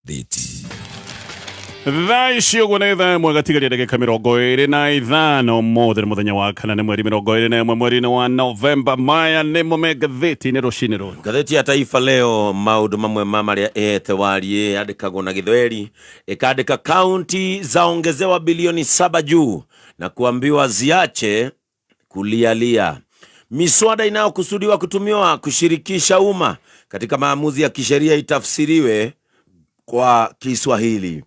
magathiti. Thaa icio gwenetha mwagatigaria ndagika 25 mothe muthenya wa kana ni mweri 21 mweri wa Novemba. Maya ni magathiti ni rucini ru gatheti ya Taifa Leo. Maundu mamwe maria etewarie andikagwo na Githweri, ikandika kaunti zaongezewa bilioni 7 juu na kuambiwa ziache kulialia. Miswada inayokusudiwa kutumiwa kushirikisha umma katika maamuzi ya kisheria itafsiriwe kwa Kiswahili.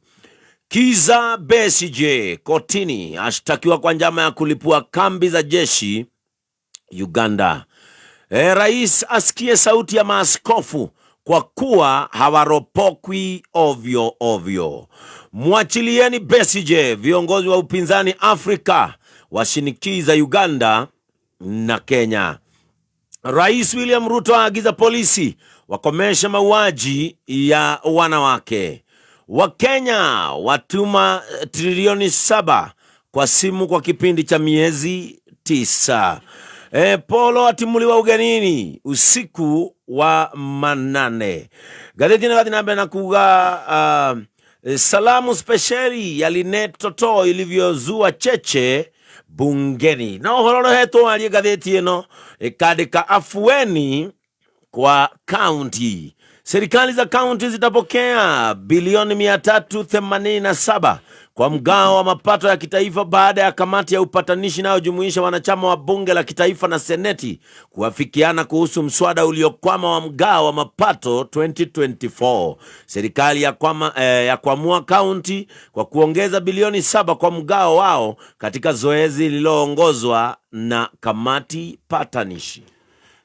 Kiza Besigye kotini ashtakiwa kwa njama ya kulipua kambi za jeshi Uganda. Rais asikie sauti ya maaskofu kwa kuwa hawaropokwi ovyo ovyo. Mwachilieni Besigye, viongozi wa upinzani Afrika washinikiza Uganda na Kenya. Rais William Ruto aagiza polisi wakomesha mauaji ya wanawake. Wakenya watuma trilioni 7 kwa simu kwa kipindi cha miezi 9. Polo atimuliwa ugenini usiku wa manane. Gazeti na kuga salamu speciali ya Linet Toto ilivyozua cheche bungeni. Na uhoro heto ali gazeti eno ikandika afueni kwa county. Serikali za county zitapokea bilioni 387 kwa mgao wa mapato ya kitaifa baada ya kamati ya upatanishi inayojumuisha wanachama wa bunge la kitaifa na seneti kuafikiana kuhusu mswada uliokwama wa mgao wa mapato 2024. Serikali ya kuamua county kwa kuongeza bilioni 7 kwa mgao wao katika zoezi lililoongozwa na kamati patanishi.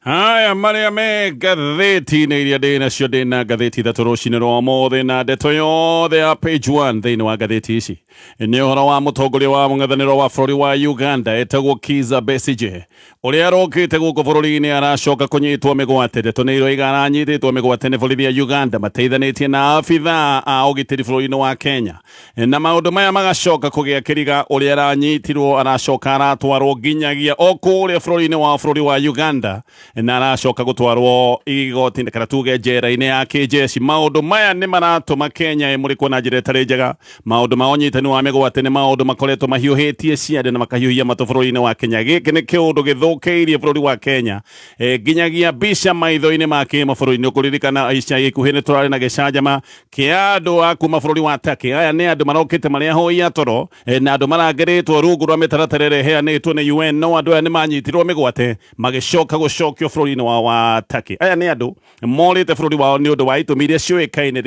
Haya maria me gatheti na iria dena cio dena gatheti thatu rucini rwa mothe na ndeto yothe ya page 1 thiini wa gatheti ici ni uhoro wa mutongoria wa mung'ethaniro wa bururi wa Uganda etagwo Kiza Besigye uria arokite guku bururi-ini aracoka kunyitwo migwate. Ndeto ni iroiga aranyititwo migwate ni borithi ya Uganda mateithanitie na afitha a ugitiri bururi-ini wa Kenya, na maundu maya magacoka kugia kiriga uria aranyitirwo aracoka aratwarwo nginyagia okuria bururi wa Uganda na aracoka gutwarwo igoti kana tuge njera-ini ya kijeshi. Maundu maya ni maratuma Kenya imurikwo na njira itari njega. Maundu ma unyitani wa migwate ni maundu makoretwo mahiuhitie ciande na makahiuhia matuburu-ini wa Kenya. Giki ni kiundu githukeirie bururi wa Kenya nginyagia bica maitho-ini ma kimaburu-ini. Ukuririkana ica ikuhi ni turari na gicanjama kia andu a kuma bururi wa Turkey. Aya ni andu marokite maria hoia toro na andu marangeritwo rungu rwa mitaratara ire heanitwo ni UN. No andu aya ni manyitirwo migwate magicoka gucokio bururi-ini wa Turkey. Aya ni andu morite bururi wao ni undu wa itumi iria ciuikaine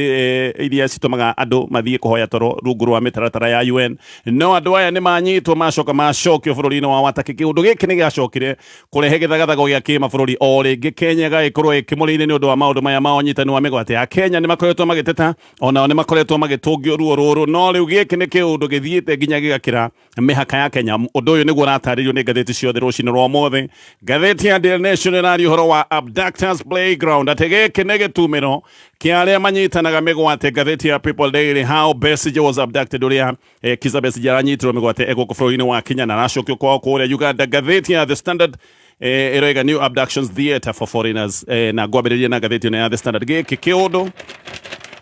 iria citumaga andu mathie kuhoya toro rungu rwa mitaratara ya UN. No andu aya ni manyitwo macoka macokio bururi-ini wa Turkey. Kiundu giki ni giacokire kurehe githagathago gia kimaburi o ringi. Kenya gaikorwo ikimurine ni undu wa maundu maya ma unyitani wa migwate ya Kenya. Ni makoretwo magiteta ona ni makoretwo magitungio ruo ruru. No riu giki ni kiundu githiite nginya gigakira mihaka ya Kenya. Undu uyu niguo rataririo ni gatheti ciothe rucini rwa mothe. Gatheti ya Daily Nation na uhoro wa Abductors Playground ategeke negetumiro kia aria manyitanaga migwate. Gatheti ya People Daily, how Besigye was abducted uria Kiza Besigye aranyitirwo migwate ekuko bururi-ini wa Kenya na aracokio kwao kuria Uganda. Gatheti ya The Standard iroiga new abductions theatre for foreigners na gwambiriria na gatheti ya The Standard. Giki kiundu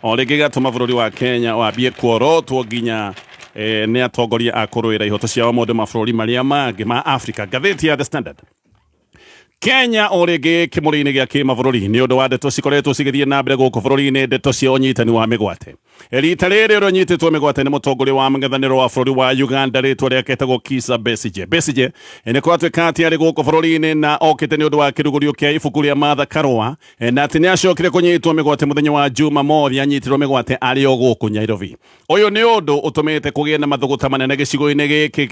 o ringi gatuma bururi wa Kenya wambie kuorotwo nginya ni atongoria a kuruira ihoto ciao maundu ma bururi maria mangi ma Africa. Gatheti ya The Standard. Kenya orege kimurine gia kimaburi ni undu wa ndeto cikoretwo cigithie na mbere guku bururi-ini. Ndeto cia unyitani wa migwate rita riri uria unyititwo migwate ni mutongoria wa mung'ethaniro wa bururi wa Uganda ritwa riake etagwo Kiza Besigye. Besigye ni kwatuika ati ari guku bururi-ini na okite ni undu wa kirugurio kia ibuku ria Martha Karua na ati ni acokire kunyitwo migwate muthenya wa Jumamothi. Anyitirwo migwate ari o guku Nairobi. Uyu ni undu utumite kugie na mathuguta manene gicigo-ini giki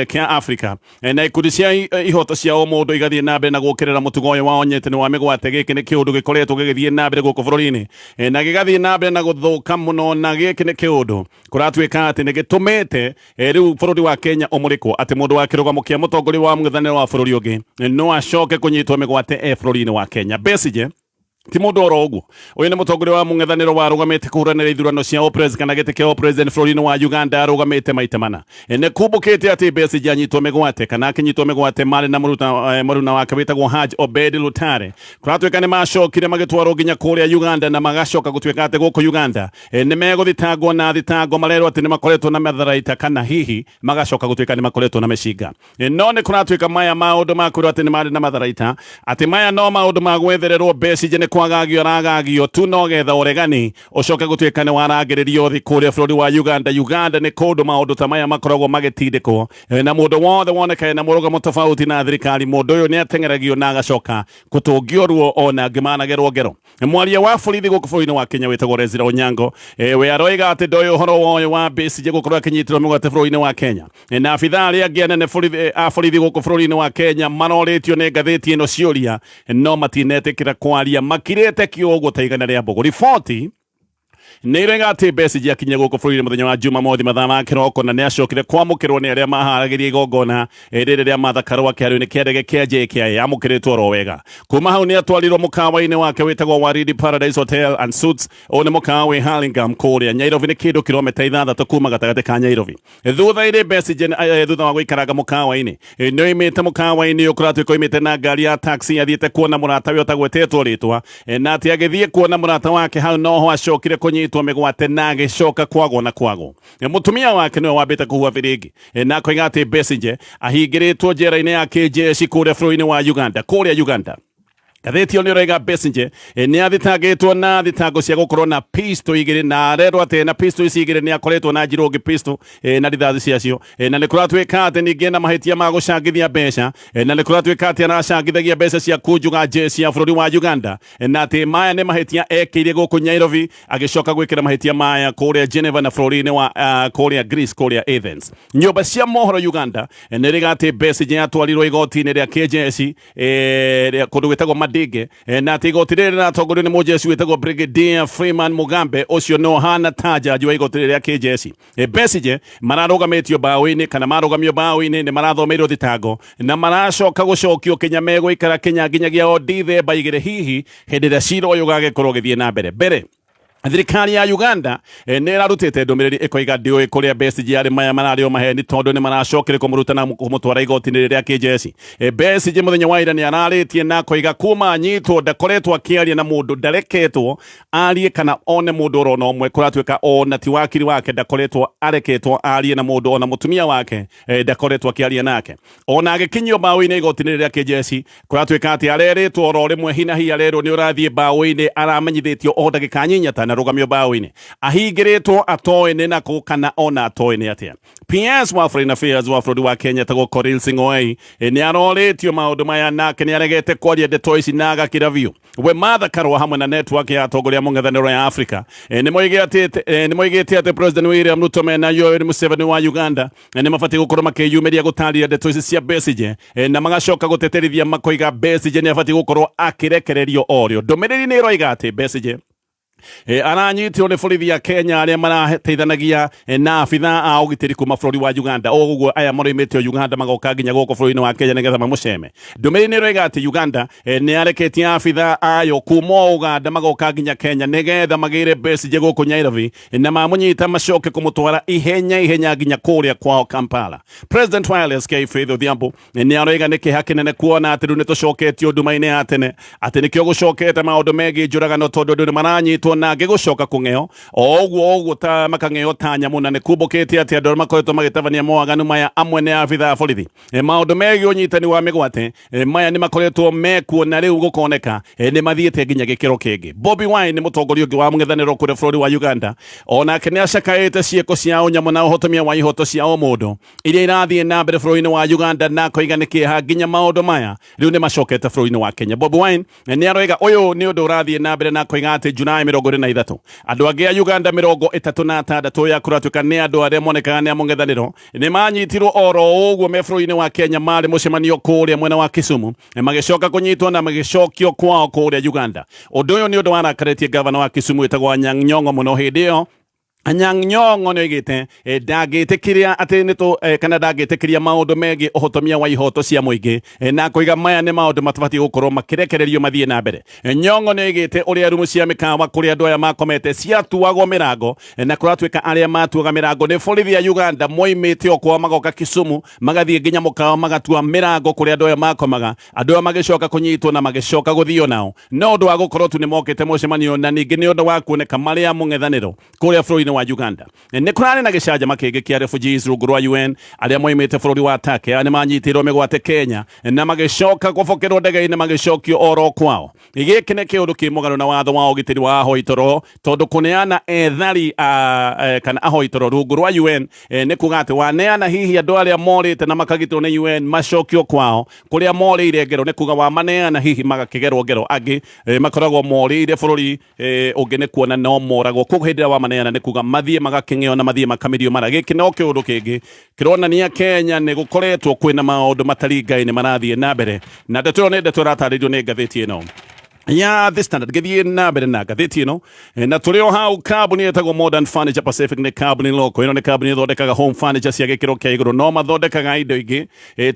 kia Africa na ikundi cia ihoto cia mundu igathie na mbere gukirira mutugo wa unyitani wa migwate. Giki ni kiundu gikoretwo gigithie na mbere guku bururi-ini na gigathie na mbere na guthuka muno. Na giki ni kiundu kuratuika ati ni gitumite riu bururi wa Kenya umurikwo ati mundu wa kirugamo kia mutongoria wa mung'ethaniro wa bururi ungi no acoke kunyitwo migwate bururi-ini wa Kenya. Besigye ti mundu oro uguo uyu ni mutongoria wa mung'ethaniro warugamite kuhuranira ithurano cia president kana giti kia president bũrũri-inĩ wa Uganda arugamite maita mana ne kumbukite ati Besigye anyitwo mĩgwate kana akinyitwo mĩgwate marĩ na mũruna wake wĩtagwo Haji Obed Lutale kuratuĩka nĩ macokire magĩtwarwo nginya kũrĩa Uganda na magacoka gũtuĩka atĩ gũkũ Uganda nĩ megũthitangwo na thitango marerwo atĩ nĩ makoretwo na matharaita kana hihi magacoka gũtuĩka nĩ makoretwo na mĩcinga no nĩ kuratuĩka maya maũndũ ma kwĩrwo atĩ nĩ marĩ na matharaita atĩ maya no maũndũ ma gwethererwo Besigye nĩ kwagagio ragagio tu no getha ũregani ũcoke gũtuĩka nĩ warangĩrĩrio thĩ kũrĩa bũrũri wa Uganda nĩ kũndũ maũndũ ta maya makoragwo magĩtindĩkwo na mũndũ wothe wonekaine na mũrũgamo tofauti na thirikari mũndũ ũyũ nĩ ateng'eragio na agacoka gũtũngio ruo ona ngĩmanagerwo ngero mwaria wa borithi gũkũ bũrũri-inĩ wa Kenya wĩtagwo Rezira Onyango we aroiga atĩ ndoĩ ũhoro ũyũ wa Besigye gũkorwo akĩnyitĩrwo mĩgwate bũrũri-inĩ wa Kenya na abithaa arĩa angĩ anene a borithi gũkũ bũrũri-inĩ wa Kenya marorĩtio nĩ ngathĩti ĩno ciũria no matinetĩkĩra kwaria makirĩte kĩũgũ ta igana rĩa mbũgũ riboti nĩ iroiga atĩ Besigye akinye gũkũ bũrũri-inĩ mũthenya wa Jumamothi mathaa ma kĩroko na nĩ acokire kwamũkĩrwo nĩ arĩa maharagĩria igongona rĩrĩa Martha Karua kĩarĩ-inĩ kĩa ndege kĩa JKIA amũkĩrĩtwo oro wega kuma hau nĩ atwarirwo mũkawa-inĩ wake wĩtagwo Waridi Paradise Hotel and Suites ũyũ nĩ mũkawa wĩ Hurlingham kũrĩa Nyairobi nĩ kĩndũ kilomita 6 kuma gatagatĩ ka Nyairobi thutha-inĩ Besigye thutha wa gũikaranga mũkawa-inĩ nĩ oimĩte mũkawa-inĩ ũyũ kũratuĩka oimĩte na ngari ya taxi athiĩte kuona mũrata we ũtagwetetwo rĩtwa na atĩ agĩthiĩ kuona mũrata wake hau noho acokire kũnyitwo mĩgwate na agĩcoka kwagwo mũtumia wake nĩwe wambĩte kũhua biringi na akoiga atĩ Besigye ahingĩrĩtwo njera-inĩ ya kĩjeshi kũrĩa bũrũri-inĩ wa Uganda gathĩti ĩyo nĩ ũrauga Besigye nĩ athitangĩtwo na thitango cia gũkorwo na pistol igĩrĩ na arerwo atĩ na pistol ici igĩrĩ nĩ akoretwo na njirũngĩ pistol na rithathi ciacio na nĩ kũratuĩka atĩ ningĩ na mahĩtia ma gũcangithia mbeca na nĩ kũratuĩka atĩ aracangithagia mbeca cia kunjuga jeshi ya bũrũri wa Uganda na atĩ maya nĩ mahĩtia ekĩire gũkũ Nyairobi agĩcoka gwĩkĩra mahĩtia maya kũrĩa Geneva na bũrũri-inĩ wa kũrĩa Greece kũrĩa Athens nyũmba cia mohoro Uganda nĩ rĩga atĩ Besigye atwarirwo igoti-inĩ rĩa kĩjeshi kũndũ gwĩtagwo Dige na atĩ igoti rĩrĩ rĩratongorio nĩ mũjeshi wĩtagwo Brigadier Freeman Mugambe ũcio no hana ta jaji wa igoti rĩrĩa kĩjeshi Besigye mararũgamĩtio mbaũ-inĩ kana marũgamio mbaũ-inĩ nĩ marathomeirwo thitango na maracoka gũcokio Kenya megũikara Kenya nginyagia o Dithemba 2 hihi hĩndĩ ĩrĩa cira ũyũ ũgagĩkorwo ũgĩthiĩ na mbere thirikari ya Uganda nĩ ĩrarutĩte ndũmĩrĩri ĩkoiga ndĩũĩ kũrĩa Besigye arĩ maya mararĩ o maheni tondũ nĩ maracokire kũmũruta na kũmũtwara igoti-inĩ rĩrĩa kĩjeshi Besigye mũthenya wa ira nĩ ararĩtie na akoiga kuma anyitwo ndakoretwo akĩaria na mũndũ ndareketwo arie kana one mũndũ oro na ũmwe kũratuĩka ona ti wakiri wake ndakoretwo areketwo arie na mũndũ ona mũtumia wake ndakoretwo akĩaria nake ona agĩkinyio mbaũ-inĩ igoti-inĩ rĩrĩa kĩjeshi kũratuĩka atĩ arerĩtwo oro rĩmwe hina hi arerwo nĩ ũrathiĩ mbaũ-inĩ aramenyithĩtio o ndagĩka nyinyi na rũgamio mbaũ-inĩ ahingĩrĩtwo atoĩ nĩ nakũ kana ona atoĩ nĩ atĩa PS wa Foreign Affairs wa bũrũri wa Kenya tagwo Korir Sing'oei nĩ arorĩtio maũndũ maya nake nĩ aregete kwaria ndeto ici na agakĩra biũ we Martha Karua hamwe na network ya atongoria mũng'ethanĩro ya Africa nĩ moigĩte atĩ President William Ruto mena Yoweri Museveni wa Uganda nĩ mabatiĩ gũkorwo makĩyumĩria gũtarĩria ndeto ici cia Besigye na magacoka gũteterithia makoiga Besigye nĩ abatiĩ gũkorwo akĩrekererio orĩo ndũmĩrĩri nĩ ĩroiga atĩ Besigye aranyitirwo nĩ borithi ya Kenya arĩa marateithanagia na abithaa a ũgitĩri kuma bũrũri wa Uganda ũguo aya maroimĩte Uganda magoka nginya gũkũ bũrũri-inĩ wa Kenya nĩgetha mamũceme ndũmĩrĩri nĩ ĩroiga atĩ Uganda nĩ areketie abithaa ayo kuma Uganda magoka nginya Kenya nĩgetha magĩre Besigye gũkũ Nyairobi na mamũnyita macoke kũmũtwara ihenya nginya kũrĩa kwao Kampala President wa LSK Faith Odhiambo nĩ aroiga nĩ kĩeha kĩnene kuona atĩ rĩu nĩ tũcoketio nduma-inĩ ya tene atĩ nĩkĩo gũcokete maũndũ megiĩ njũragano tondũ andũ nĩ maranyitwo na gĩgũcoka kũng'eo ũguo ta makang'eo ta nyamũ na nĩ kumbũkĩte atĩ andũ makoretwo magĩtabania mawaganu maya amwe nĩ abithaa a borithi maũndũ megiĩ ũnyitani wa mĩgwate maya nĩ makoretwo mekuo na rĩu gũkoneka nĩ mathiĩte nginya gĩkĩro kĩngĩ Bobi Wine nĩ mũtongoria ũngĩ wa mũng'ethanĩro kũrĩa bũrũri wa Uganda onake nĩ acakaĩte ciĩko cia ũnyamũ na ũhotomia wa ihoto cia o mũndũ iria irathiĩ na mbere bũrũri-inĩ wa Uganda na koiga nĩ kĩeha nginya maũndũ maya rĩu nĩ macokete bũrũri-inĩ wa Kenya Bobi Wine nĩ aroiga ũyũ nĩ ũndũ ũrathiĩ na mbere na koiga atĩ Julai 23 andũ angĩ a Uganda 36 ya kũratuĩka nĩ andũ arĩa monekaga nĩ amũng'ethanĩro nĩ manyitirwo oro ũguo me bũrũri-inĩ wa Kenya marĩ mũcemanio kũrĩa mwena wa Kisumu magĩcoka kũnyitwo na magĩcokio kwao kũrĩa Uganda ũndũ ũyũ nĩ ũndũ warakarĩtie gavana wa Kisumu wĩtagwo Anyang' Nyong'o mũno hĩndĩ ĩyo Anyang Nyong'o nĩoigĩte ndangĩtĩkĩria atĩ nĩtũ kana ndangĩtĩkĩria maũndũ megiĩ ũhotomia wa ihoto cia mũingĩ na kũiga maya nĩ maũndũ matabatiĩ gũkorwo makĩrekererio mathiĩ na mbere. Nyong'o nĩoigĩte ũrĩa rumu cia mĩkawa kũrĩa andũ aya makomete ciatuagwo mĩrango na kũratuĩka arĩa matuaga mĩrango nĩ borithi ya Uganda moimĩte o kwao magoka Kisumu magathiĩ nginya mũkawa magatua mĩrango kũrĩa andũ aya makomaga, andũ aya magĩcoka kũnyitwo na magĩcoka gũthio nao. No ũndũ wa gũkorwo tu nĩ mokĩte mũcemanio na ningĩ nĩ ũndũ wa kuoneka marĩa mũng'ethanĩro kũrĩa bũrũri wa Uganda. Nĩ kũrarĩ na gĩcanjama kĩngĩ kĩa refugees rungu rwa UN arĩa moimĩte bũrũri wa Turkey nĩ manyitirwo mĩgwate Kenya na magĩcoka gũbokerwo ndege-inĩ magĩcokio oro kwao. Gĩkĩ nĩ kĩũndũ kĩ mũgarũ na watho wa ũgitĩri wa ahoi toro, tondũ kũneana ethari kana ahoi toro rungu rwa UN nĩ kuga atĩ waneana hihi andũ arĩa morĩte na makagitĩrwo nĩ UN macokio kwao, kũrĩa morĩire ngero nĩ kuga wamaneana hihi magakĩgerwo ngero, angĩ makoragwo morĩire bũrũri ũngĩ nĩ kuona no moragwo. Koguo hĩndĩ ĩrĩa wamaneana nĩ kuga mathiĩ magakĩng'eo na mathiĩ makamirio mara. Gĩkĩ no kĩũndũ kĩngĩ kĩronania Kenya nĩ gũkoretwo kwĩna maũndũ mataringaine marathiĩ na mbere, na ndeto ĩyo nĩ ndeto ĩratarĩrio nĩ ngathĩti ĩno ya The Standard. Gĩthiĩ na mbere na ngathĩti ĩno na tũrĩ o hau. Kambuni ĩtagwo Modern Furniture Pacific nĩ kambuni loko. Ĩno nĩ kambuni ĩthondekaga home furniture cia gĩkĩro kĩa igũrũ, no mathondekaga indo ingĩ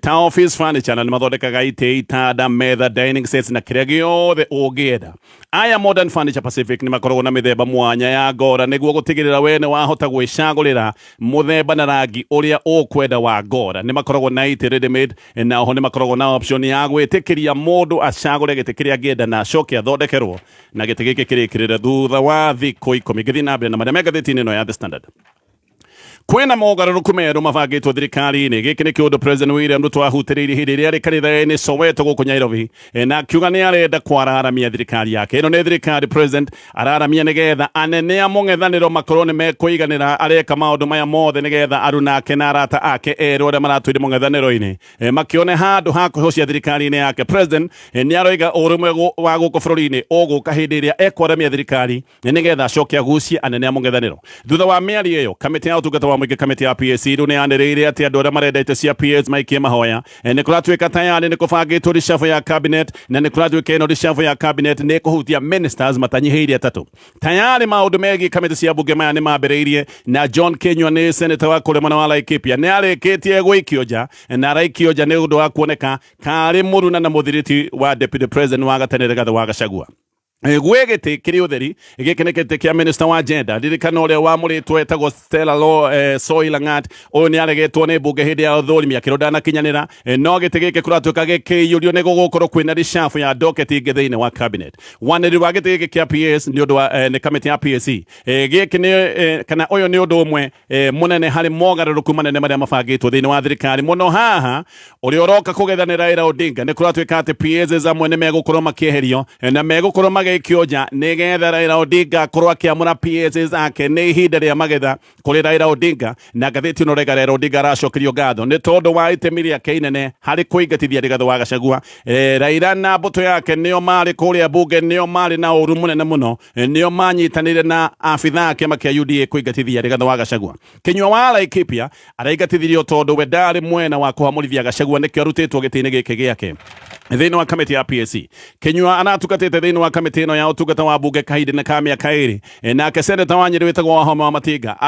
ta office furniture, na nĩ mathondekaga itĩ, itanda, metha, dining sets na kĩrĩa gĩothe ũngĩenda. Aya Modern Furniture Pacific nĩ makoragwo na mĩthemba mwanya ya ngora nĩguo gũtigĩrĩra we nĩ wahota gwĩcagũrĩra mũthemba na rangi ũrĩa ũkwenda wa ngora. Nĩ makoragwo na itĩ ready made, na oho nĩ makoragwo na option ya gwĩtĩkĩria mũndũ acagũre gĩtĩ kĩrĩa angĩenda na acoke athondekerwo na gĩtĩ gĩkĩ kĩrĩkĩrĩre thutha wa thikũ 10. Gĩthiĩ na mbere na marĩa me ngathĩti-inĩ ĩno ya The Standard. Kwĩna mogarũrũku merũ mabangĩtwo thirikari-inĩ. Gĩkĩ nĩ kĩũndũ President William Ruto ahutĩrĩirie hĩndĩ ĩrĩa arĩ kanitha-inĩ Soweto gũkũ Nairobi, na akiuga nĩ arenda kwararamia thirikari yake. Ĩno nĩ thirikari President araramia nĩgetha anene a mũng'ethanĩro makorwo nĩ mekũiganĩra areka maũndũ maya mothe nĩgetha aruna ake na arata ake erũ arĩa maratũire mũng'ethanĩro-inĩ makĩone handũ ha kũhocia thirikari-inĩ yake. President nĩ aroiga ũrũmwe wa gũkũ bũrũri-inĩ ũgũka hĩndĩ ĩrĩa ekwaramia thirikari nĩgetha acoke agucie anene a mũng'ethanĩro. Thutha wa mĩario ĩyo, kamĩtĩ ya ũtungata wa mũingĩ, kamĩtĩ ya PAC rĩu nĩ yanĩrĩire atĩ andũ arĩa marendete cia PS maikie mahoya. Nĩ kũratuĩka tayari nĩ kũbangĩtwo reshuffle ya cabinet, na nĩ kũratuĩka ĩno reshuffle ya cabinet nĩ kũhutia ministers matanyihĩirie atatũ. Tayari maũndũ megiĩ kamĩtĩ cia bunge maya nĩ mambĩrĩirie, na John Kenywa nĩ senator wa kũrĩa mwena wa Laikipia nĩ arĩkĩtie gũikio nja, na araikio nja nĩ ũndũ wa kuoneka karĩ mũruna na mũthiriti wa deputy president wa gatene Rigathĩ wa Gachagua. Gwĩ gĩtĩ kĩrĩ ũtheri. Gĩkĩ nĩ gĩtĩ kĩa minister wa gender. Ndirikana ũrĩa wamũrĩtwo etagwo Stella Soy Langat. Ũyũ nĩ aregetwo nĩ mbunge hĩndĩ ya ũthũrimi akĩrwo ndanakinyanĩra, no gĩtĩ gĩkĩ kũratuĩka gĩkĩiyũrio nĩ gũgũkorwo kwĩna reshuffle ya docket ingĩ thĩinĩ wa cabinet. Wanĩrĩri wa gĩtĩ gĩkĩ kĩa PS nĩ ũndũ wa nĩ kamĩtĩ ya PAC. Gĩkĩ nĩ kana ũyũ nĩ ũndũ ũmwe mũnene harĩ mogarũrũku manene marĩa mabangĩtwo thĩinĩ wa thirikari. Mũno haha ũrĩa ũroka kũgethanĩra Raila Odinga nĩ kũratuĩka atĩ PS amwe nĩ megũkorwo makĩeherio na megũkorwo kĩonja nĩgetha Raila Odinga akorwo akĩamũra PS ake nĩ ihinda rĩa magetha kũrĩ Raila Odinga. Na ngathĩti ĩno rega Raila Odinga aracokerio ngatho nĩ tondũ wa itemi rĩake inene harĩ kũingatithia Rigathĩ wa Gachagua. Raila na mbũtũ yake nĩo marĩ kũrĩa bunge, nĩo marĩ na ũru mũnene mũno, nĩo manyitanĩire na abitha ake makĩa UDA kũingatithia Rigathĩ wa Gachagua. Kenywa wa Laikipia araingatithirio tondũ we ndarĩ mwena wa kũhamũrithia Gachagua, nĩkĩo arutĩtwo gĩtĩ-inĩ gĩkĩ gĩake thĩinĩ wa kamĩtĩ ya PAC. Kenywa anatugatĩte thĩinĩ wa kamĩtĩ ĩno ya ũtungata wa bunge kahinda ka mĩaka ĩrĩ, nake seneta wa Nyĩrĩ wĩtagwo Wahome wa Matinga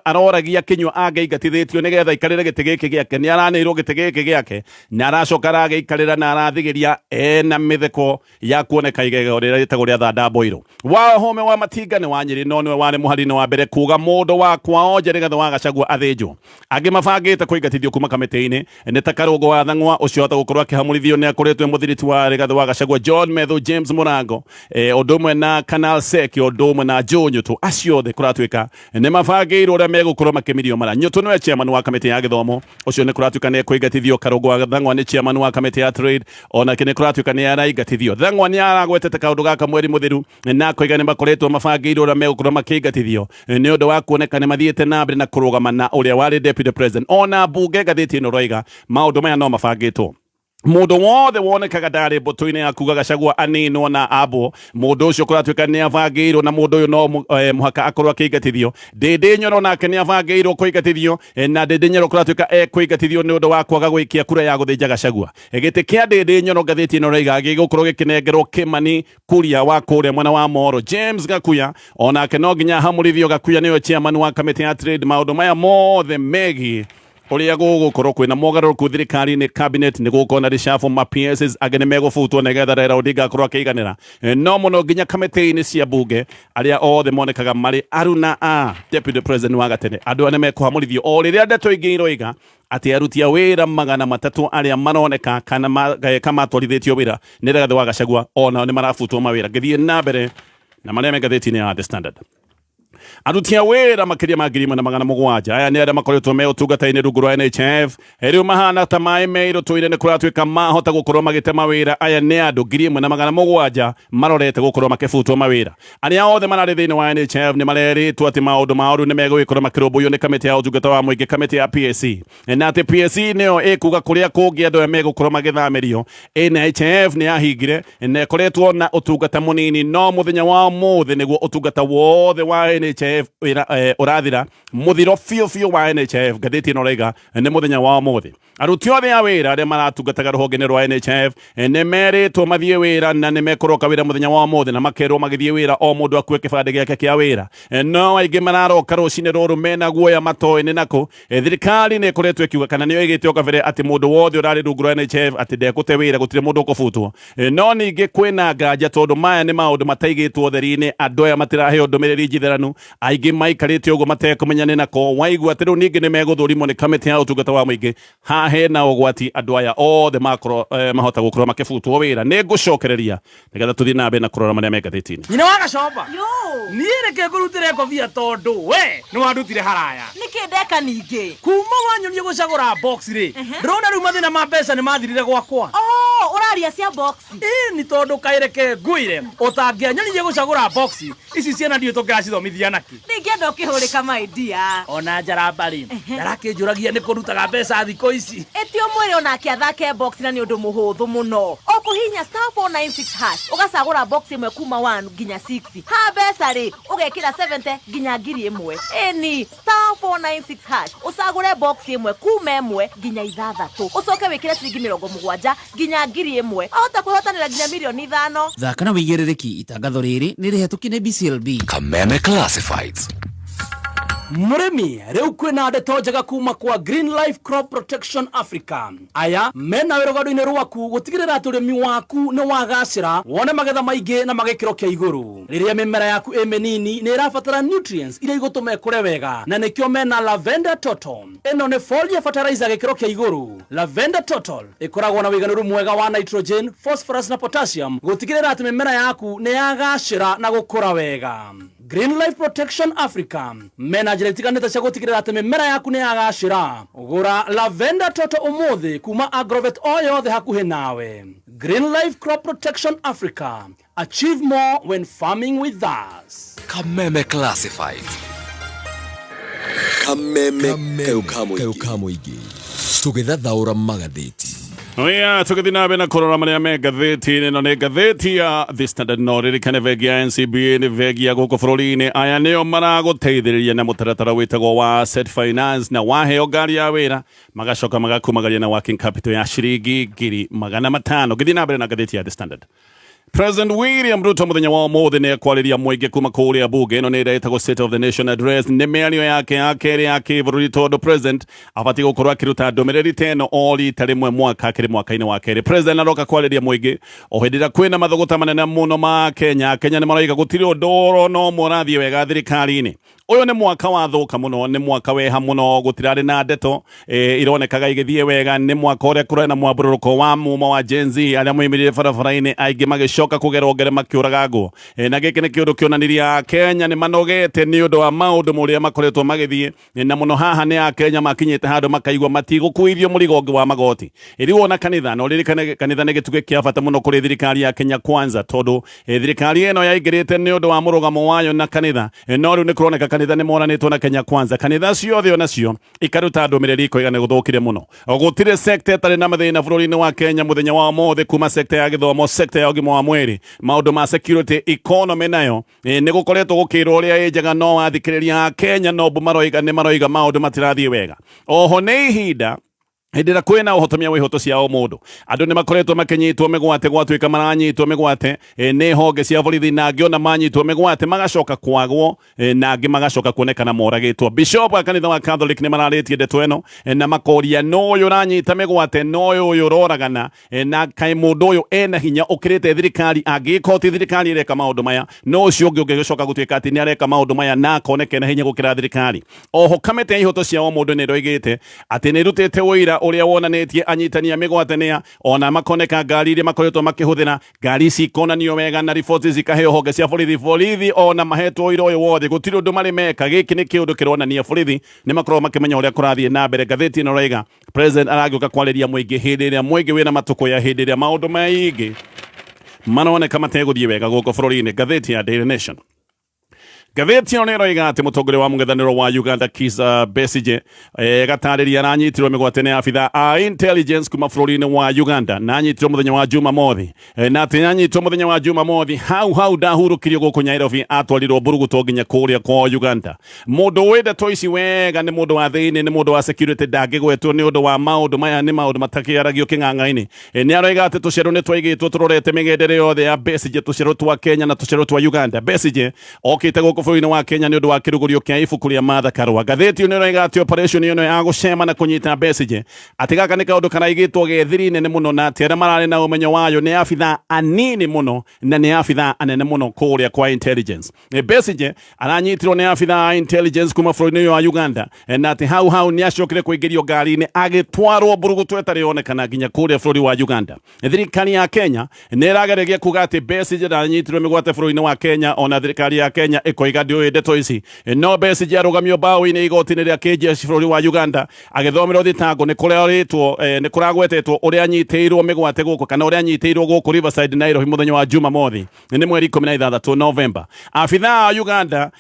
aroragia Kenywa angĩingatithĩtio nĩgetha aikarĩre gĩtĩ gĩkĩ gĩake. Nĩ aranĩirwo gĩtĩ gĩkĩ gĩake na aracoka aragĩikarĩra na arathigĩria ena mĩtheko ya kuoneka igego rĩrĩa rĩtagwo rĩa Thanda Mboirũ. Wahome wa Matinga nĩ wa Nyĩrĩ, no nĩwe warĩ mũhari-inĩ wa mbere kuga mũndũ wa kwao nja Rigathĩ wa Gachagua athĩnjwo. Angĩ mabangĩte kũingatithio kuma kamĩtĩ-inĩ nĩ ta Karũngũ wa Thang'wa, ũcio hota gũkorwo akĩhamũrithio nĩ akoretwo mũthiriti wa Rigathĩ wa Gachagua, John Methu, James Mũrango, ũndũ ũmwe na Canal Seki, ũndũ ũmwe na Joe Nyũtũ. Acio othe kũratuĩka nĩ mabangĩirwo ũrĩa megũkorwo makĩmirio mara. Nyũtũ nĩwe chairman wa kamĩtĩ ya gĩthomo, ũcio nĩ kũratuĩka nĩ ekũingatithio. Karũngũ wa Thang'wa nĩ chairman wa kamĩtĩ ya trade, onake nĩ kũratuĩka nĩ araingatithio. Thang'wa nĩ aragwetete kaũndũ gaka mweri mũthiru na koiga nĩ makoretwo mabangĩirwo ũrĩa megũkorwo makĩingatithio nĩ ũndũ wa kuoneka nĩ mathiĩte na mbere na kũrũgama na ũrĩa warĩ deputy president. Ona mbunge ngathĩti ĩno roiga maũndũ maya no mabangĩtwo mundu wothe wonekaga ndari mbutu-ini ya kuga Gachagua aninwo na abo mundu ucio kuratuika ni abangirwo na mundu uyu no muhaka akorwo akiingatithio Ndindi Nyoro nake ni abangirwo kuingatithio na Ndindi Nyoro kuratuika kuingatithio ni undu wa kwaga gwikia kura ya guthinja Gachagua giti kia Ndindi Nyoro ngathiti ino raiga gigukorwo gikinengerwo Kimani Kuria wa kuria mwena wa Moro James Gakuya onake no nginya hamurithio Gakuya niyo chairman wa committee ya trade maundu maya mothe megi uria gugukorwo kwina Mogaruruku thirikari-ini cabinet ni gukona reshuffle ma PSs agene megufutwo negetha Raila Odinga akorwo akiiganira no muno nginya kamiti-ini cia bunge aria othe monekaga mari aruna a deputy president wa gatene andu ane mekuhamurithio o riria ndeto ingi iroiga ati aruti a wira 300 aria maroneka kana kamatwarithitio wira ni Rigathi wa Gachagua ona ni marafutwo mawira ngithie na mbere na maria megathiti-ini ya The Standard aruti a wira makiria ma 700 aya ni aria makoretwo me utungata-ini rungu rwa NHF riu mahana ta mai meiro tuire ni kuratuika mahota gukorwo magite mawira aya ni andu 700 marorete gukorwo makibutwo mawira aria othe marari thiini wa NHF ni mareritwo ati maundu maoru ni megwikorwo makirumbuyo ni kamiti ya utungata wa muingi kamiti ya PSC na ati PSC niyo ikuga kuria kungi andu megukorwo magithamirio NHF ni yahingire na ikoretwo na utungata munini no muthenya wa muthi niguo utungata wothe wa NHF urathira muthiro fiu wa NHF ngathiti ino raiga ni muthenya wa muthi aruti othe a wira aria maratungataga ruhonge-ini rwa NHF ni meritwo mathie wira na ni mekuroka wira muthenya wa muthi na makerwo magithie wira o mundu akue kibande giake kia wira no aingi mararoka rucini ruru mena guoya matoe ni nako thirikari ni ikoretwo ikiuga kana niyo igite o kabere ati mundu wothe urari rungu rwa NHF ati ndekute wira gutire mundu ukubutwo no ningi kwina nganja tondu maya ni maundu mataigitwo theri-ini andu aya matiraheo ndumiriri njitheranu aingi maikarite uguo matekumenya ni nako waigua ati riu ningi ni meguthurimwo ni kamiti ya utungata wa muingi hena ugwati andu aya othe makoro mahota gukorwo makibutwo wira ni ngucokereria nigetha tuthie na mbere na kurora maria megathiti-ini nyina wa Gachagua ni reke ngurutire ngobia tondu we ni wandutire haraya niki ndeka ningi kuma wanyonie gucagura box ri ndrona riu mathina ma mbeca ni mathirire gwakwa uraria cia box ni tondu kaireke nguire utangianyonirie gucagura box ici ciana ndio tungiracithomithia naki ningienda ukihurika my dear ona njarambari ndarakinjuragia ni kurutaga mbeca thiko ici etio mwire ona akiathake box na ni undu muhuthu muno okuhinya *496# ugacagura box imwe kuma 1 nginya 6 ha mbeca ri ugekira 70 nginya 1000 eni *496# ucagure box imwe kuma 1 nginya 6 ucoke wikire ciringi 70 nginya 1000 ahota kwihotanira nginya milioni 5 thaka na wigiririki itangatho riri ni rihetũki ni BCLB Kameme Classifieds. Murimi riu kwina ndeto njega kuma kwa Green Life Crop Protection Africa aya mena wirogado-ini rwaku gutigirira ati urimi waku ni wagacira wone magetha maingi na magikiro kia iguru riria mimera yaku imenini ni irabatara nutrients iria igutume kure wega na nikio mena Lavender Total ino ni foliar fertilizer gikiro kia iguru Lavender Total ikoragwo na wiganuru mwega wa nitrogen phosphorus na potassium gutigirira ati mimera yaku ni yagacira na gukura wega Green Life Protection Africa mena njira itiganite cia gutigirira ati mimera yaku ni yagacira ugura Lavender Total umuthi kuma Agrovet o yothe hakuhi nawe Green Life Crop Protection Africa, achieve more when farming with us. Kameme Classifieds. Kameme Keukamuigi. Tugithathaura magathiti. Oya, tukithi na mbere na kurora maria me ngathiti-ini no ni ngathiti ya The Standard no ririkane vegi ya NCBA ni vegi ya guku bururi-ini aya nio maraguteithiriria na mutaratara witagwo wa Set Finance na waheo ngari ya wira magacoka magakumagaria na working capital ya ciringi 500,000 ngithi na mbere na ngathiti ya The Standard. President Ruto muthenya wa umuthi ni ekwariria muingi kuma kuria bunge ino ni iretagwo State of the Nation Address ni miario yake ya keri ya kibururi tondu president abati gukorwo akiruta ndumiriri teno o rita rimwe mwaka akiri mwaka-ini wa keri. President aroka kwariria muingi o hindira kwina mathuguta manene muno ma Kenya ni maraiga gutiri undu no murathie wega thirikari-ini. Uyu ni mwaka wa thuka muno, ni mwaka weha muno, gutirari na ndeto ironekaga igithie wega, ni mwaka uria kura na mwabururuko wa mumo wa Gen Z aria mwimirire barabara-ini aingi magicoka kugerogere makiuraga ngo na giki ni kiundu kionaniria Kenya ni manogete ni undu wa maundu muria makoretwo magithie na muno haha ni a Kenya makinyite handu makaigwa matigukuithio murigongi wa magoti iriwo na kanitha no ririkane kanitha ni gituge kia bata muno kuri thirikari ya Kenya Kwanza tondu thirikari eno yaingirite ni undu wa murugamo wayo na kanitha no riu ni kuroneka makanitha nĩ moranĩtwo na Kenya Kwanza kanitha ciothe onacio ikaruta ndũmĩrĩri ikoigana gũthũkire mũno gũtirĩ sector ĩtarĩ na mathĩna bũrũri-inĩ wa Kenya mũthenya wa mothe kuma sector ya gĩthomo sector ya ũgima wa mwĩrĩ maũndũ ma security economy nayo nĩ gũkoretwo gũkĩrwo ũrĩa ĩnjega no wathikĩrĩria a Kenya no maroiga maũndũ matirathiĩ wega oho nĩ ihinda hindira kwina uhotomia wihoto cia o mundu andu ni makoretwo makinyitwo migwate gwatuika maranyitwo migwate ni honge cia borithi na ngiona manyitwo migwate magacoka kwagwo na ngi magacoka kuonekana moragitwo bishop wa kanitha wa Catholic ni mararitie ndeto eno na makoria no uyu ranyita migwate no uyu roragana na kai mundu uyu ena hinya ukirite thirikari angikoti thirikari ireka maundu maya no ucio ungi ungicoka gutuika ati ni areka maundu maya na koneke na hinya gukira thirikari oho kamete ya ihoto cia o mundu ni roigite ati ni rutite wira uria wonanĩtie anyitania mĩgwatanĩa ona makoneka ngari iria makoretwo makĩhũthĩra ngari ici ikonanio wega na riboti cikaheo honge cia borithi ona mahetwo wĩra ũyũ wothe gũtirĩ ũndũ marĩ meka gĩkĩ nĩ kĩũndũ kĩronania borithi nĩ makorwo makĩmenya ũrĩa kũrathiĩ na mbere ngathĩti ĩno roiga president aragĩũka kwarĩria mũingĩ hĩndĩ ĩrĩa mũingĩ wĩna matũkũ ya hĩndĩ ĩrĩa maũndũ maingĩ maroneka mategũthiĩ wega gũkũ bũrũri-inĩ ngathĩti ya Daily Nation gatheti ĩno nĩroiga atĩ mũtongoria wa mũng'ethanĩro wa Uganda Kizza Besigye gatarĩria aranyitirwo mĩgwate nĩ abitha a intelligence kuma bũrũri-inĩ wa Uganda na anyitirwo mũthenya wa Jumamothi na atĩ anyitirwo mũthenya wa Jumamothi hau ndahurũkirio gũkũ Nairobi atwarirwo Mburuguto nginya kũrĩa kwa Uganda mũndũ wĩ ndeto ici wega nĩ mũndũ wa thĩinĩ nĩ mũndũ wa security ndangĩgwetwo nĩ ũndũ wa maũndũ maya nĩ maũndũ matakĩaragio kĩng'ang'a-inĩ nĩ aroiga atĩ tũcerũ nĩ twaigĩtwo tũrorete mĩgendere yothe ya Besigye tũcerũ twa Kenya na tũcerũ twa Uganda Besigye okĩte gũkũ bũrũri-inĩ wa Kenya nĩ ũndũ wa kĩrũgũrio kĩa ibuku rĩa Martha Karua ngathĩti ĩno ĩroiga atĩ operation ĩno ya gũcema na kũnyita Besigye atĩ gaka nĩ kaũndũ karaigĩtwo gethiri nene mũno na atĩ arĩa mararĩ na ũmenyo wayo nĩ abitha anini mũno na nĩ abitha anene mũno kũrĩa kwa intelligence Besigye aranyitirwo nĩ abitha a intelligence kuma bũrũri-inĩ wa Uganda na atĩ hau nĩ acokire kũingĩrio ngari-inĩ agĩtwarwo Mburuguto ĩtarĩ yonekana nginya kũrĩa bũrũri wa Uganda thirikari ya Kenya nĩ ĩrageragia kuga atĩ Besigye aranyitirwo mĩgwate bũrũri-inĩ wa Kenya ona thirikari ya Kenya ĩkoiga ndĩũĩ ndeto ici no Besigye arũgamio mbaũ-inĩ igoti-inĩ rĩa kĩnjeshi bũrũri wa Uganda agĩthomerwo thitango nĩ kũragwetetwo ũrĩa anyitĩirwo mĩgwate gũkũ kana ũrĩa anyitĩirwo gũkũ Riverside Nairobi mũthenya wa Jumamothi nĩ mweri 16 November abitha a Uganda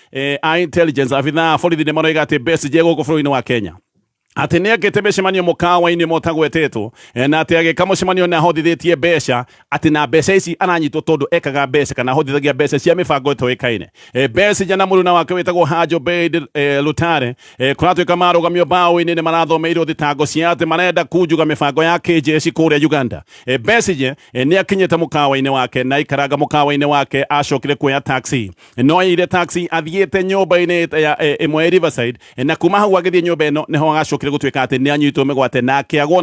a intelligence abitha a borithi nĩ maroiga atĩ Besigye gũkũ bũrũri-inĩ wa Kenya atĩ nĩ agĩte mĩcemanio mũkawa-inĩ motagwetetwo na atĩ agĩka mũcemanio na ahothithĩtie mbeca atĩ na mbeca ici aranyitwo tondũ ekaga mbeca kana ahothithagia mbeca cia mĩbango ĩtoĩkaine Besigye na mũruna wake wĩtagwo Hajo Bed Lutare kũratuĩka marũgamio mbaũ-inĩ nĩ marathomeirwo thitango cia atĩ marenda kunjuga mĩbango ya kĩnjeshi kũrĩa Uganda Besigye nĩ akinyĩte mũkawa-inĩ wake na ikaranga mũkawa-inĩ wake acokire kuoya taxi no oire taxi athiĩte nyũmba-inĩ ĩmwe Riverside na kuma hau agĩthiĩ nyũmba ĩno nĩho agacokire gutuika ati ni anyitwo mĩgwate na akĩagwo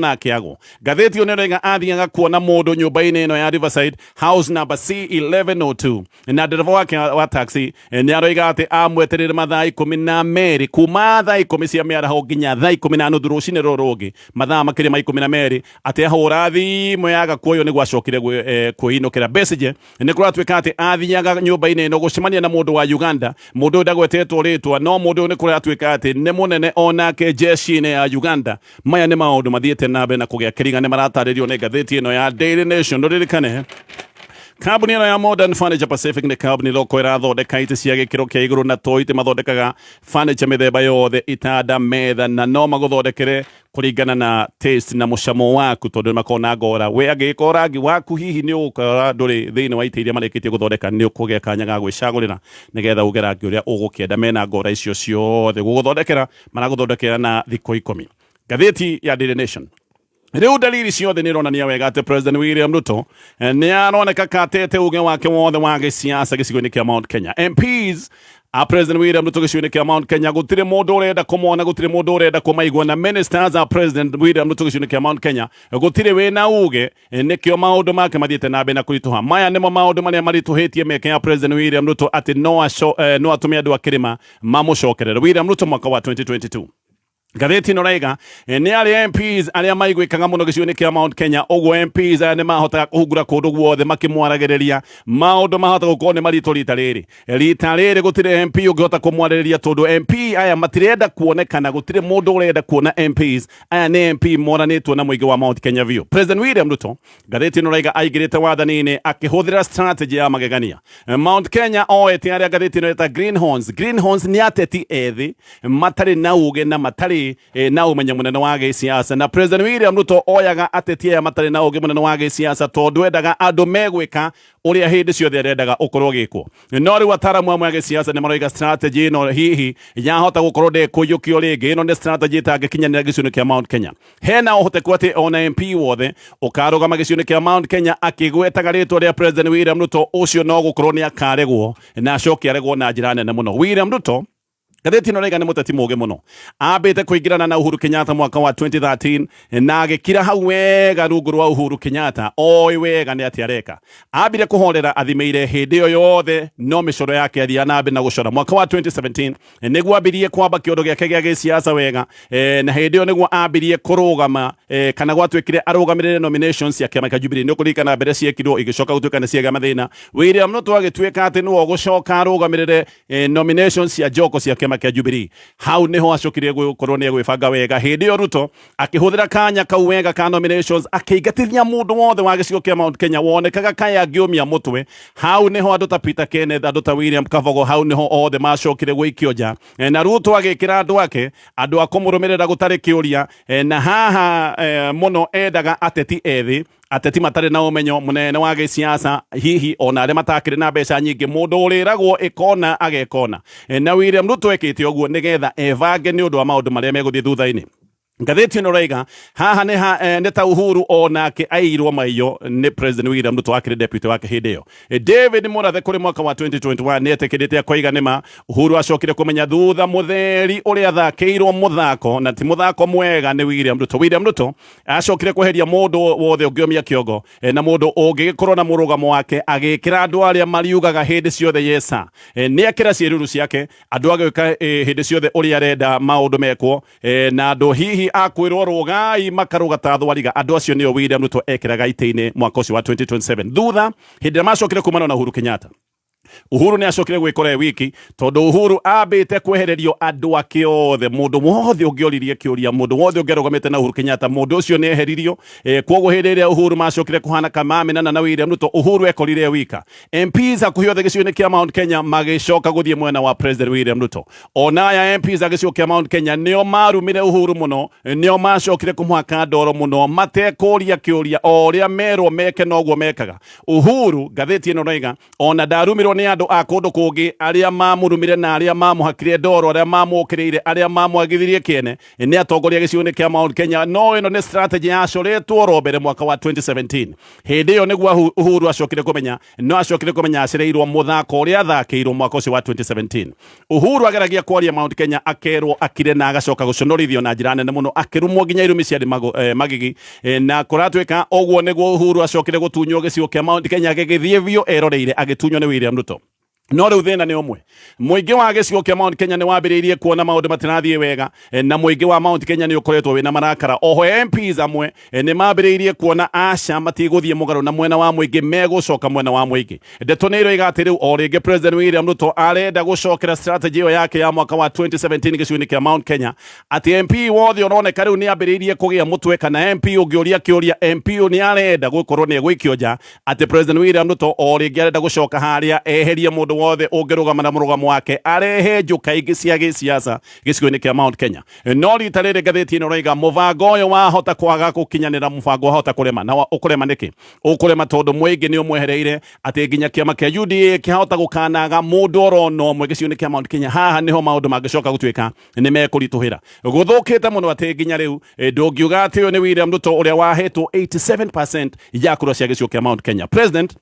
ngathĩti ĩyo nĩroiga athiaga kuona mũndũ nyũmba-inĩ ĩno ya Riverside house number C1102 na ndereba wake wa taxi nĩ aroiga atĩ amwetereire mathaa 12 kuma thaa 10 cia mĩaraho nginya thaa 10:30 rũcinĩ rũrũ rũngĩ mathaa makĩria ma 12 atĩ ahũra thimũ yaga kuoyo nĩguo acokire kwĩinũkĩra Besigye nĩ kũratuĩka atĩ athiaga nyũmba-inĩ ĩno gũcemania na mũndũ wa Uganda mũndũ ũyũ ndagwetetwo rĩtwa no mũndũ ũyũ nĩ kũratuĩka atĩ nĩ mũnene onake jeshi-inĩ ya Uganda maya nĩ maũndũ mathiĩte na mbere na kũgĩa kĩriga nĩ maratarĩrio nĩ ngathĩti ĩno ya Daily Nation ndũririkane kambuni ĩno ya Modern Furniture Pacific nĩ kambuni loko ĩrathondeka itĩ cia gĩkĩro kĩa igũrũ na to itĩ mathondekaga furniture mĩthemba yothe itanda metha na no magũthondekere kũringana na taste na mũcamo waku tondũ makona ngora we angĩka rangi waku hihi nĩ ũgũkora ndũrĩ thĩinĩ wa itĩ iria marĩkĩtie gũthondeka nĩ ũkũgĩa kanya ga gwĩcagũrĩra nĩgetha ũge rangi ũrĩa ũgũkĩenda mena ngora icio ciothe gũgũthondekera maragũthondekera na thikũ 10 ngathĩti ya Daily Nation rĩu dalili ciothe nĩ ironania wega atĩ President William Ruto nĩ aroneka katete uge wake wothe wa gĩsiasa gĩcigo-inĩ kĩa Mount Kenya MPs a President William Ruto gĩcigo-inĩ kĩa Mount Kenya gũtirĩ mũndũ ũrenda kũmona gũtirĩ mũndũ ũrenda kũmaigua na ministers a President William Ruto gĩcigo-inĩ kĩa Mount Kenya gũtirĩ wĩna uge nĩkĩo maũndũ make mathiĩte na mbere na kũritũha maya nĩmo maũndũ marĩa maritũhĩtie mĩeke ya President William Ruto atĩ no atũme andũ a kĩrĩma mamũcokerere William Ruto mwaka wa 2022 Gatheti no raiga ni ari MPs aria maigwikaga muno giciuni kia Mount Kenya ogwo MPs aya ni mahota kuhungura kundu guothe makimwaragiriria maundu mahota gukorwo ni marito rita riri gutire MP ungihota kumwaririria tondu MP aya matirenda kuonekana gutire mundu urenda kuona MPs aya ni MP moranitwo na muingi wa Mount Kenya view. President William Ruto gatheti no raiga aigirite wathanini akihuthira strategy ya magegania Mount Kenya oete aria gatheti no eta greenhorns ni ateti ethi matari na uge na matari na umenya munene wa giciasa na President William Ruto oyaga ateti ya matari na uge munene wa giciasa tondu endaga andu megwika uria hindi ciothe arendaga ukorwo gikwo no riu ataramu amwe giciasa ni maroiga strategy no hihi yahota gukorwo ndekuyukio ringi ino ni strategy itangikinyanira giciuni kia Mount Kenya hena uhoteku ati ona MP wothe ukarugama giciuni kia Mount Kenya akigwetaga ritwa ria President William Ruto ucio no gukorwo ni akaregwo na acoke aregwo na njira nene muno. William Ruto gatheti no raiga ni muteti muge muno ambite kuingirana na Uhuru Kenyatta mwaka wa 2013 na agikira hau wega rungu rwa Uhuru Kenyatta oi wega ni ati areka ambire kuhorera athimeire hindi yo yothe no micoro yake athia na ambe na gucora mwaka wa 2017 niguo ambirie kwamba kiondo giake gia giciasa wega na hindi yo niguo ambirie kurugama kana gwatwikire arugamirire nominations ya kiama kia Jubilee no kurikana mbere ciekirwo igicoka gutwika ni ciega mathina. William Ruto agitwika ati no gucoka arugamirire nominations ya joko cia kiama kia Jubilee hau niho acokire gukorwo ni gwibanga wega hindi yo Ruto akihuthira kanya kau wega ka nominations akiingatithia mundu wothe wa gicigo kia Mount Kenya wonekaga kaya angiumia mutwe hau niho andu ta Peter Kenneth andu ta William Kabogo hau niho othe macokire gwikio nja na Ruto agikira andu ake andu akumurumirira gutari kiuria na haha muno endaga ateti ethi ateti matari na umenyo munene wa giciasa hihi ona aria matakire na mbeca nyingi mundu uriragwo ikona agekona na William Ruto ekite ogwo nigetha evange ni undu wa maundu maria meguthie thutha-ini. Gatheti no raiga haha ni ta Uhuru onake airwo maiyo ni President William Ruto akire deputy wake hindi yo David Murathe kuri mwaka wa 2021 ni etekirite akoiga nima Uhuru acokire kumenya thutha mutheri uria thakiirwo muthako na ti muthako mwega ni William Ruto acokire kuheria mundu wothe ungiomia kiongo na mundu ungigikorwo na murugamo wake agikira andu aria mariugaga hindi ciothe yesa ni akira ciiruru ciake andu agwika hindi ciothe uria arenda maundu mekwo na andu hihi akwirwo rugai makaruga ta thwariga andu acio nio William Ruto ekiraga ite-ini mwaka ucio wa 2027 thutha hindi macokire kumana na Uhuru Kenyatta. Uhuru ni acokire gwikora wiki tondu Uhuru ambite kwehererio andu ake othe mundu wothe ungioririe kiuria mundu wothe ungirugamite na Uhuru Kenyatta mundu ucio ni eheririo kwogo hindi iria Uhuru macokire kuhana kamamenana na William Ruto Uhuru ekorire wika MPs akuhi othe giciuni kia Mount Kenya magicoka guthie mwena wa President William Ruto ona ya MPs agicigo kia Mount Kenya nio marumire Uhuru muno nio macokire kumuhaka ndoro muno matekuria kiuria oria merwo meke noguo mekaga. Uhuru gatheti ino raiga ona darumirwo ni andu a kundu kungi aria mamurumire na aria mamuhakire ndoro aria mamukiriire aria mamwagithirie kiene ni atongoria giciuni kia Mount Kenya no ino ni strategy acoretwo robere mwaka wa 2017 hindi yo niguo Uhuru acokire kumenya acireirwo muthako uria athakiirwo mwaka ucio wa 2017 Uhuru ageragia kwaria Mount Kenya akerwo akire na agacoka guconorithio na njira nene muno akirumwo nginya irumi cia magigi na kuratwika ogwo niguo Uhuru acokire gutunywo gicigo kia Mount Kenya agigithie bio eroreire agitunywo ni William Ruto. No riu thina ni umwe muingi wa gicigo kia Mount Kenya ni wambiriirie kuona maundu matirathie wega na muingi wa Mount Kenya ni ukoretwo wina marakara oho MPs amwe ni mambiriirie kuona aca matiguthie mugaru na mwena wa muingi megucoka mwena wa muingi ndeto ni iroiga ati riu o ringi President William Ruto arenda gucokera strategy yo yake ya mwaka wa 2017 giciuni kia Mount Kenya ati MP wothe uroneka riu ni ambiriirie kugia mutwe kana MP ungioria kiuria MP ni arenda gukorwo ni gwikio nja ati President William Ruto o ringi arenda gucoka haria eherie mundu wothe ungirugama na murugamo wake arehe njuka ingi cia giciasa gicigo-ini kia Mount Kenya no rita riri gatheti ino raiga mubango uyu wahota kwaga gukinyanira mubango wahota kurema na ukurema niki ukurema tondu muingi ni umwehereire ati nginya kiama kia UDA kihota gukanaga mundu orono mwe gicigo-ini kia Mount Kenya haha niho maundu magicoka gutwika ni mekurituhira guthukite muno ati nginya riu ndungiuga ati uyu ni William Ruto uria wahetwo 87% ya kura cia gicigo kia Mount Kenya. President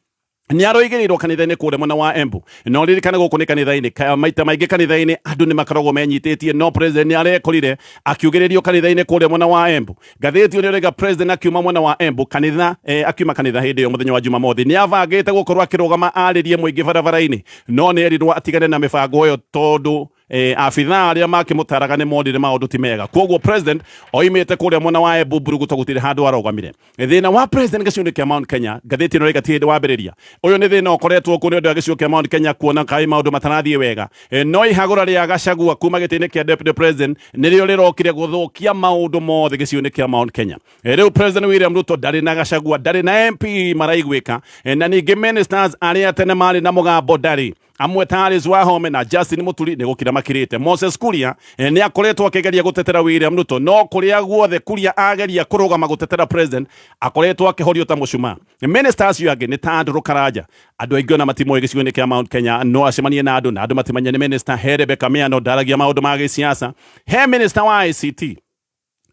ni aroigirirwo kanitha-ini kure mwena wa Embu no ririkane guku ni kanitha-ini maita maingi kanitha-ini andu ni makoragwo menyititie no President ni arekorire akiugiririo kanitha-ini kure mwena wa Embu gatheti ni rega President akiuma mwena wa Embu kanitha akiuma kanitha hindi yo muthenya wa Jumamothi ni avangite gukorwo akirugama aririe muingi barabara-ini no ni erirwo atigane na mibango yo tondu abitha aria makimutaraga ni mondire maundu ti mega koguo president oimite kuria mwena wa Embu Mburuguto gutire handu arogamire thina wa president giciundu kia Mount Kenya ngathiti no igati wambiriria uyu ni thina ukoretwo ku ni undu wa giciundu kia Mount Kenya kuona kai maundu matarathie wega no ihagura ria Gachagua kuma gitini kia deputy president nirio rirokire guthukia maundu mothe giciundu kia Mount Kenya riu president William Ruto ndari na Gachagua ndari na MP maraigwika na ningi ministers aria tene mari na mugambo ndari amwe tari Zwahome na Justin Muturi ni gukira makirite Moses Kuria ni akoretwo akigeria gutetera William Ruto no kuria guothe Kuria ageria kurugama gutetera president akoretwo akihorio ta mucuma ministers yu age ni ta Andrew Karaja andu aingĩ na matimo gĩcigo-inĩ kia Mount Kenya no acemanie na andu matimanya ni minister Rebecca Miano ndaragia maundu ma gĩsiasa he minister wa ICT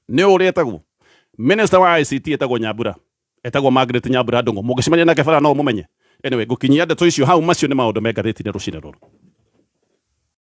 ni uretagwo minister wa ICT etagwo Nyambura etagwo Margaret Nyambura ndungu mugĩcemania nake bara no mumenye anyway gukinyia ndeto icio hau macio ni maundu me ngathĩti-inĩ rũcinĩ rũrũ.